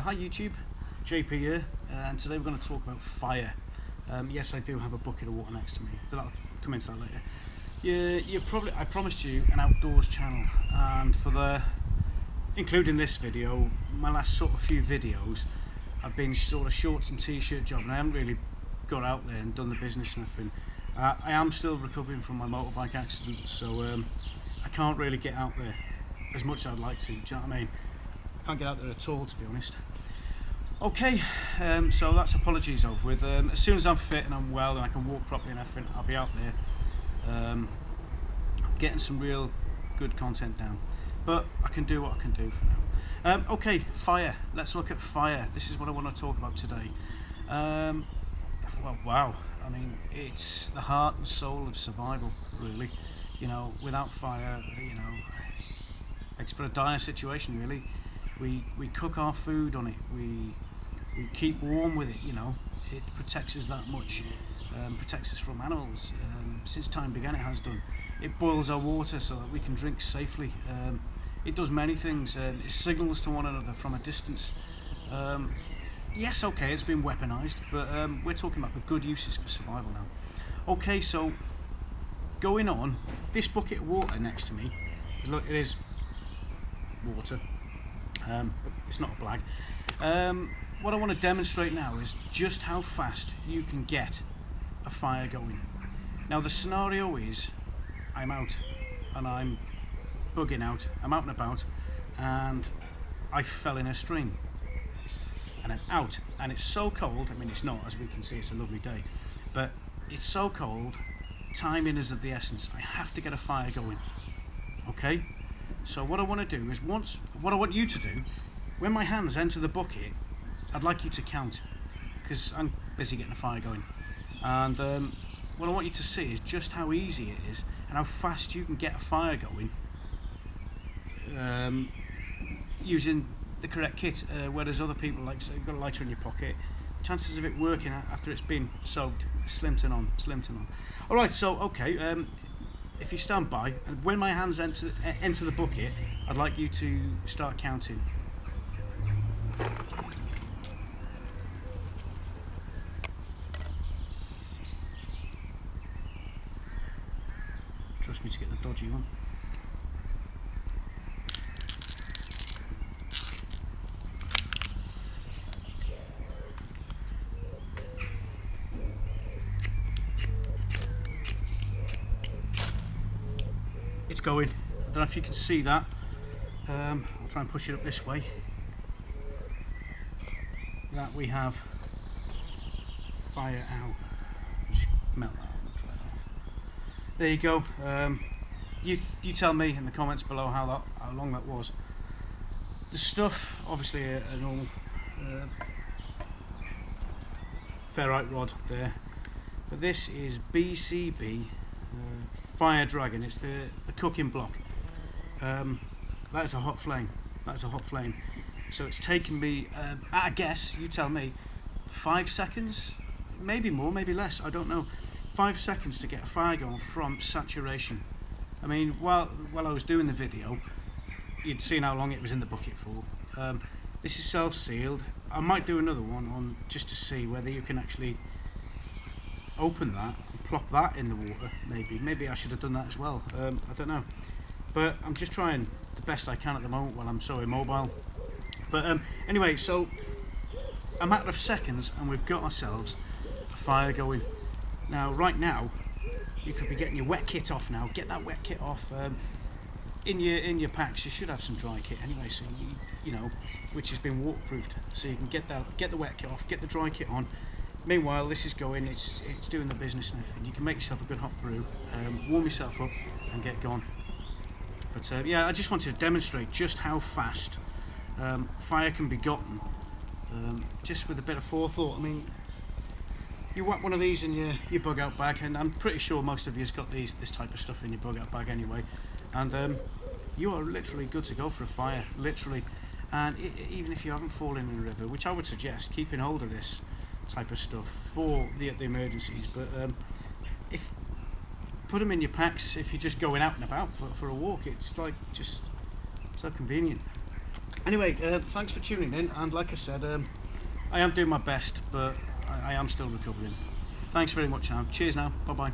Hi YouTube, JP here, and today we're going to talk about fire. Yes, I do have a bucket of water next to me, but I'll come into that later. I promised you an outdoors channel, and including this video, my last sort of few videos, I've been sort of shorts and t-shirt job, and I haven't really got out there and done the business and everything. I am still recovering from my motorbike accident, so I can't really get out there as much as I'd like to. Do you know what I mean? Can't get out there at all, to be honest. Okay, so that's apologies over with. As soon as I'm fit and I'm well and I can walk properly and everything, I'll be out there getting some real good content down. But I can do what I can do for now. Okay, fire. Let's look at fire. This is what I want to talk about today. Well, wow. I mean, it's the heart and soul of survival, really. You know, without fire, you know, it's for a dire situation, really. We cook our food on it. We keep warm with it. You know, it protects us that much. Protects us from animals. Since time began, it has done. It boils our water so that we can drink safely. It does many things. It signals to one another from a distance. Yes, okay, it's been weaponized, but we're talking about the good uses for survival now. Okay, so going on, this bucket of water next to me, look, it is water, but it's not a blag. What I want to demonstrate now is just how fast you can get a fire going. Now the scenario is, I'm out and I'm bugging out, I'm out and about, and I fell in a stream. And I'm out, and it's so cold. I mean, it's not, as we can see, it's a lovely day, but it's so cold, timing is of the essence. I have to get a fire going. Okay, so what I want to do is, what I want you to do, when my hands enter the bucket, I'd like you to count, because I'm busy getting a fire going. And what I want you to see is just how easy it is and how fast you can get a fire going using the correct kit, whereas other people, like say, you've got a lighter in your pocket, chances of it working after it's been soaked, slim to none. Alright, so okay, if you stand by, and when my hands enter the bucket, I'd like you to start counting. Trust me to get the dodgy one. It's going. I don't know if you can see that. I'll try and push it up this way. That we have fire out. Just melt that and dry it off. There you go. You tell me in the comments below how long that was. The stuff, obviously a normal ferrite rod there, but this is BCB. Fire Dragon. It's the cooking block. That is a hot flame. That's a hot flame. So it's taken me, at a guess, you tell me, 5 seconds, maybe more, maybe less. I don't know. 5 seconds to get a fire going from saturation. I mean, while I was doing the video, you'd seen how long it was in the bucket for. This is self-sealed. I might do another one on just to see whether you can actually open that and plop that in the water. Maybe I should have done that as well. I don't know, but I'm just trying the best I can at the moment while I'm so immobile. But anyway, so a matter of seconds and we've got ourselves a fire going. Now right now you could be getting your wet kit off now. Get that wet kit off. In your packs you should have some dry kit anyway, so you know, which has been waterproofed, so you can get the wet kit off, get the dry kit on. Meanwhile, this is going, it's doing the business and everything. You can make yourself a good hot brew, warm yourself up and get gone. But yeah, I just wanted to demonstrate just how fast fire can be gotten, just with a bit of forethought. I mean, you whack one of these in your bug out bag, and I'm pretty sure most of you's got this type of stuff in your bug out bag anyway, and you are literally good to go for a fire, literally. And even if you haven't fallen in a river, which I would suggest keeping hold of this type of stuff for the emergencies, but if put them in your packs if you're just going out and about for a walk. It's like just so convenient. Anyway, thanks for tuning in, and like I said, I am doing my best, but I am still recovering. Thanks very much now. Cheers now. Bye bye.